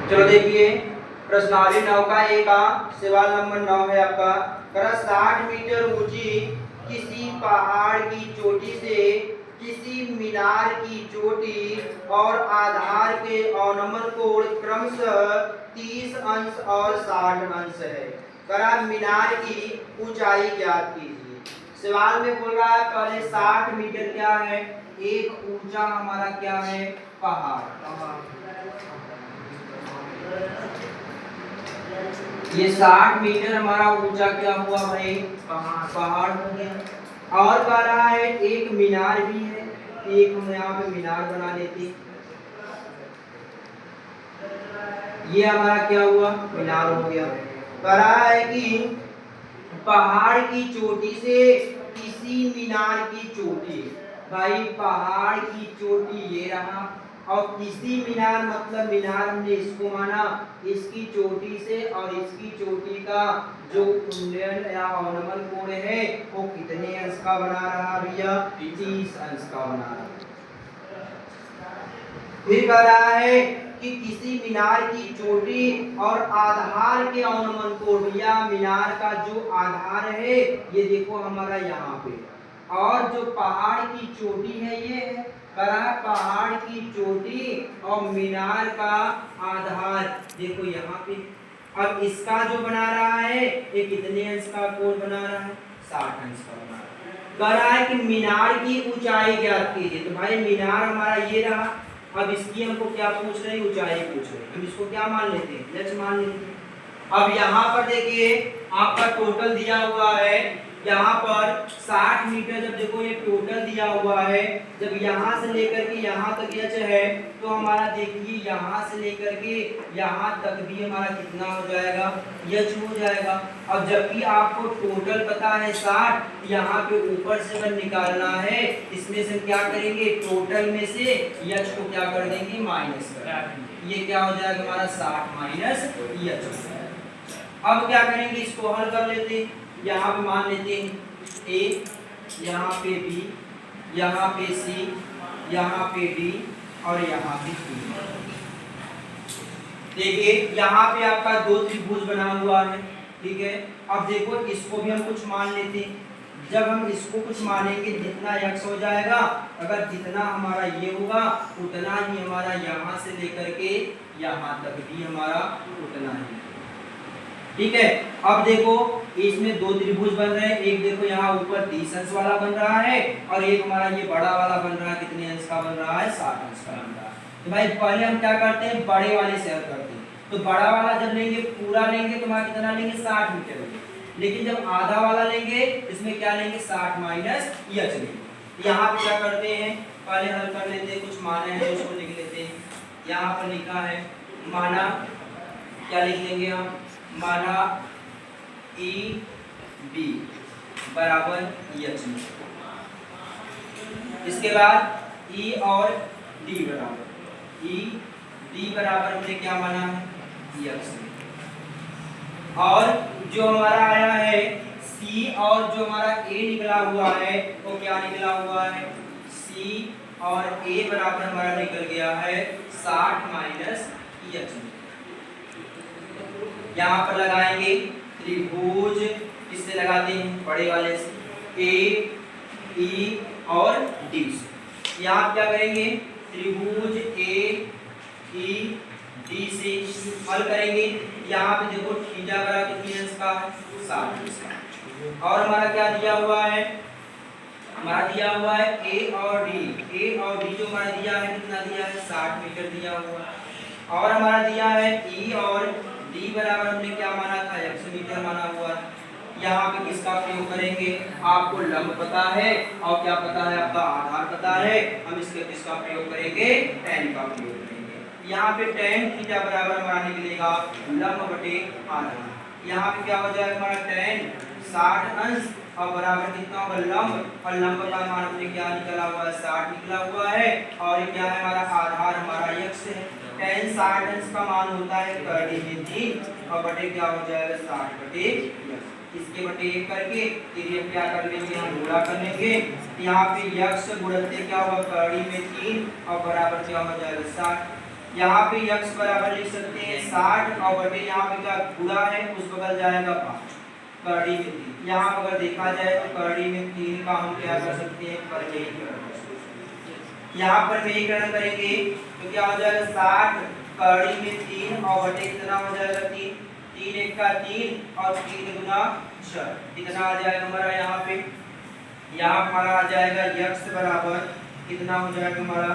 चलो देखिए प्रश्नावली 9 का ए का सवाल नंबर 9 है आपका। करा 60 मीटर ऊंची किसी पहाड़ की चोटी से किसी मीनार की चोटी और आधार के अवनमन कोण क्रमशः 30 अंश और 60 अंश है। करा मीनार की ऊंचाई ज्ञात कीजिए। सवाल में बोल रहा है पहले 60 मीटर क्या है, एक ऊंचा हमारा क्या है, पहाड़। ये 60 मीटर हमारा ऊंचा क्या हुआ भाई, पहाड़ हो गया। और कह रहा है एक मीनार भी है, एक हम यहाँ पे मीनार बना लेते। ये हमारा क्या हुआ, मीनार हो गया। कह रहा है कि पहाड़ की चोटी से किसी मीनार की चोटी, भाई पहाड़ की चोटी ये रहा, और किसी मीनार मतलब मीनार हमने इसको माना, इसकी चोटी से और इसकी चोटी का जो उन्नयन या अवनमन कोण है वो कितने अंश का बना रहा भैया, 30 अंश का बना रहा। फिर कह रहा है कि किसी मीनार की चोटी और आधार के अवनमन कोण, भैया मीनार का जो आधार है ये देखो हमारा यहाँ पे, और जो पहाड़ की चोटी है ये है, करा पहाड़ की चोटी और मीनार का आधार देखो यहाँ पे। अब इसका जो बना रहा है ये कितने अंश का कोण बना रहा है, 60 अंश का बना रहा है। कह रहा है कि मीनार की ऊंचाई ज्ञात कीजिए। तो भाई मीनार हमारा ये रहा, अब इसकी हमको क्या पूछ रहे हैं, ऊंचाई पूछ रहे हैं। हम इसको क्या मान लेते हैं, लक्ष्य मान लेते हैं। अब यहाँ पर देखिए आपका टोटल दिया हुआ है, यहाँ पर 60 मीटर जब देखो ये टोटल दिया हुआ है, जब यहाँ से लेकर के यहाँ तक यच है तो हमारा देखिए यहाँ से लेकर के यहाँ तक भी हमारा कितना हो जाएगा, यच हो जाएगा। अब जबकि आपको टोटल पता है 60, यहाँ पे ऊपर से अगर निकालना है इसमें से क्या करेंगे, टोटल में से यच को क्या कर देंगे, माइनस कर देंगे। ये क्या हो जाएगा हमारा 60 माइनस यच हो जाएगा। अब क्या करेंगे, इसको हल कर लेते हैं। यहाँ पे मान लेते हैं ए, यहाँ पे बी, यहाँ पे सी, यहाँ पे डी और यहाँ पे सी। देखिए यहाँ पे आपका दो त्रिभुज बना हुआ है, ठीक है। अब देखो इसको भी हम कुछ मान लेते हैं। जब हम इसको कुछ मानेंगे जितना x हो जाएगा, अगर जितना हमारा ये होगा उतना ही हमारा यहाँ से लेकर के यहाँ तक भी हमारा उतना ही, ठीक है। अब देखो इसमें दो त्रिभुज बन रहे हैं, एक देखो यहाँ ऊपर 30 अंश वाला बन रहा है और एक हमारा ये बड़ा वाला बन रहा है, कितने अंश का बन रहा है, 60 अंश का बन रहा है। तो भाई पहले हम क्या करते हैं, बड़े वाले से हल करते हैं। तो बड़ा वाला जब लेंगे पूरा लेंगे तो हमारा कितना लेंगे, 60 मीटर लेंगे। लेकिन जब आधा वाला लेंगे इसमें क्या लेंगे, 60 माइनस यच लेंगे। यहाँ पे क्या करते हैं, पहले हल कर लेते हैं, कुछ माना है उसको लिख लेते हैं। यहाँ पर लिखा है माना, क्या लिख लेंगे हम, माना ई बी बराबर एच। इसके बाद ई और डी बराबर, ई डी बराबर हमने क्या माना है, एच। और जो हमारा आया है सी और जो हमारा ए निकला हुआ है वो क्या निकला हुआ है, सी और ए बराबर हमारा निकल गया है 60 माइनस एच। यहाँ पर लगाएंगे त्रिभुज, किससे लगाते हैं, बड़े वाले से, ए ई और डी से। यहाँ क्या करेंगे, त्रिभुज ए ई डी से हल करेंगे। यहाँ पे देखो थीटा बराबर कितने अंश का है, 60 अंश का। और हमारा क्या दिया हुआ है, हमारा दिया हुआ है ए और डी, ए और डी जो हमारा दिया है कितना दिया है, 60 मीटर दिया हुआ है। और हमारा दिया है ई और डी बराबर हमने क्या माना था, 100 मीटर माना हुआ है। यहाँ पे किसका प्रयोग करेंगे, आपको लंब पता है और क्या पता है, आपका आधार पता है। हम इसके किसका प्रयोग करेंगे, tan का प्रयोग करेंगे। यहाँ पे tan थीटा बराबर हमारा निकलेगा लंब बटे आधार। यहाँ पे क्या हो जाएगा हमारा tan 60 अंश और बराबर कितना होगा लंब, और लंब का मान हमने क्या निकला हुआ है, 60 निकला हुआ है। और ये क्या है हमारा आधार, हमारा x है। tan 60 अंश का मान होता है करड़ी में 3 और बटे क्या हो जाएगा 60 बटे x। इसके बटे 1 करके फिर ये क्या कर लेंगे, हम गुणा कर लेंगे। यहाँ पे x गुणनते क्या होगा, करड़ी में 3 और बराबर क्या हो जाएगा 60। यहाँ पे x बराबर लिख सकते हैं 60 और बटे यहाँ पे क्या गुणा है उस बगल जाएगा 5 कड़ी में 3। यहाँ पर अगर देखा जाए तो कड़ी में 3 का हम क्या कर सकते हैं परिमेयीकरण। यहाँ पर परिमेयीकरण करेंगे तो क्या हो जाएगा 60 कड़ी में 3 और बटे कितना हो जाएगा 3, 3 एक का 3 और 3 गुना 6 कितना आ जाएगा हमारा यहाँ पे, यहाँ हमारा आ जाएगा x बराबर कितना हो जाएगा हमारा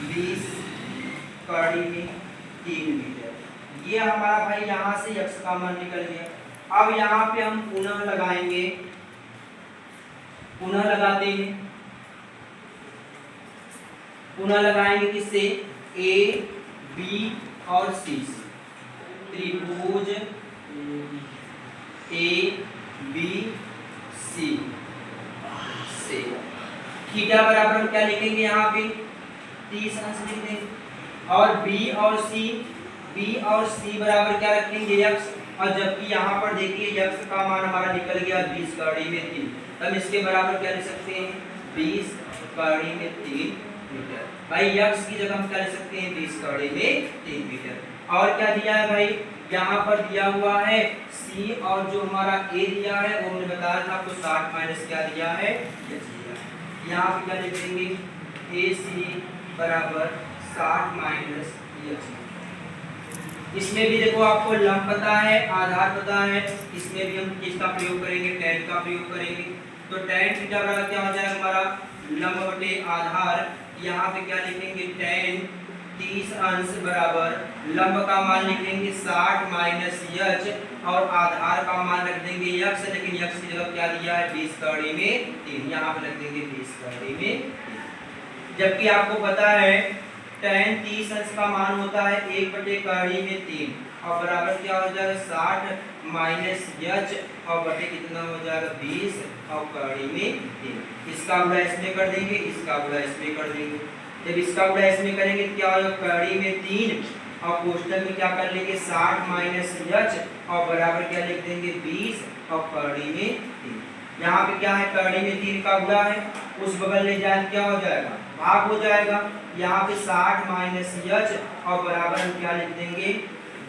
20 कड़ी में 3 मीटर। ये हमारा भाई यहाँ से x का मान निकल गया। अब यहाँ पे हम पुनः लगाएंगे, पुनः लगाते हैं, पुनः लगाएंगे किससे a b और c से, त्रिभुज a b c से थीटा बराबर हम क्या लिखेंगे यहाँ पे 30 अंश लिख देंगे और b और c बराबर क्या रखेंगे x। और जबकि यहाँ पर देखिए x का मान हमारा निकल गया 20 कड़ी में 3, तब इसके बराबर क्या लिख सकते हैं 20 कड़ी में 3 मीटर। भाई x की जगह हम क्या लिख सकते हैं 20 कड़ी में 3 मीटर। और क्या दिया है भाई, यहाँ पर दिया हुआ है c और जो हमारा a दिया है वो हमने बताया था आपको 60 माइनस क्या दिया है h दिया है। यहाँ पे क्या लिख देंगे ac बराबर 60 माइनस h। इसमें भी देखो आपको लंब पता है, आधार पता है, इसमें भी हम किसका प्रयोग करेंगे tan का प्रयोग करेंगे। तो tan थीटा बराबर क्या हो जाएगा हमारा लंब बटे आधार। यहाँ पे क्या लिखेंगे tan 30 अंश बराबर लंब का मान लिखेंगे 60 माइनस h और आधार का मान रख देंगे x, लेकिन x की जगह क्या दिया है 20 कड़ी में 3, यहाँ पे रख देंगे 20 कड़ी में 3। जबकि आपको पता है tan 30 अंश का मान होता है 1 बटे कड़ी में 3 और बराबर क्या हो जाएगा 60 माइनस h और बटे कितना हो जाएगा 20 और कड़ी में 3। इसका गुणा इसमें कर देंगे, इसका गुणा इसमें कर देंगे। जब इसका गुणा इसमें करेंगे तो क्या होगा कड़ी में 3 और कोष्ठक में क्या कर लेंगे 60 माइनस h और बराबर क्या लिख देंगे 20 और कड़ी में 3। यहाँ पे क्या है कड़ी में 3 का गुणा है, उस बगल ले जाए क्या हो जाएगा भाग हो जाएगा। यहाँ पे 60 माइनस h और बराबर हम क्या लिख देंगे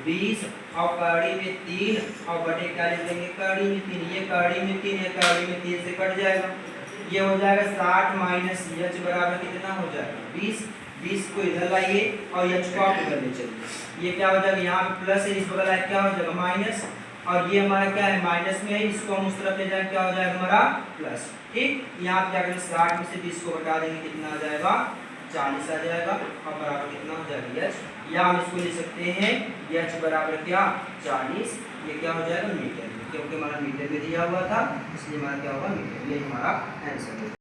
20 और कड़ी में 3 और बटे क्या लिख देंगे कड़ी में 3। ये कड़ी में 3 ये कड़ी में 3 से कट जाएगा, ये हो जाएगा 60 माइनस h बराबर कितना हो जाएगा 20। 20 को इधर लाइए और h को आप इधर ले चलिए, ये क्या हो जाएगा यहाँ पे प्लस है, इस बगल क्या हो जाएगा माइनस और ये हमारा क्या है माइनस में है, इसको हम उस तरफ ले जाएंगे क्या हो जाएगा हमारा प्लस। ठीक, यहाँ पे क्या करेंगे 60 में से 20 को घटा देंगे कितना आ जाएगा 40 आ जाएगा और बराबर कितना हो जाएगा h। या हम इसको ले सकते हैं h बराबर क्या 40, ये क्या हो जाएगा मीटर, क्योंकि हमारा मीटर में दिया हुआ था इसलिए हमारा क्या होगा मीटर। ये हमारा आंसर है।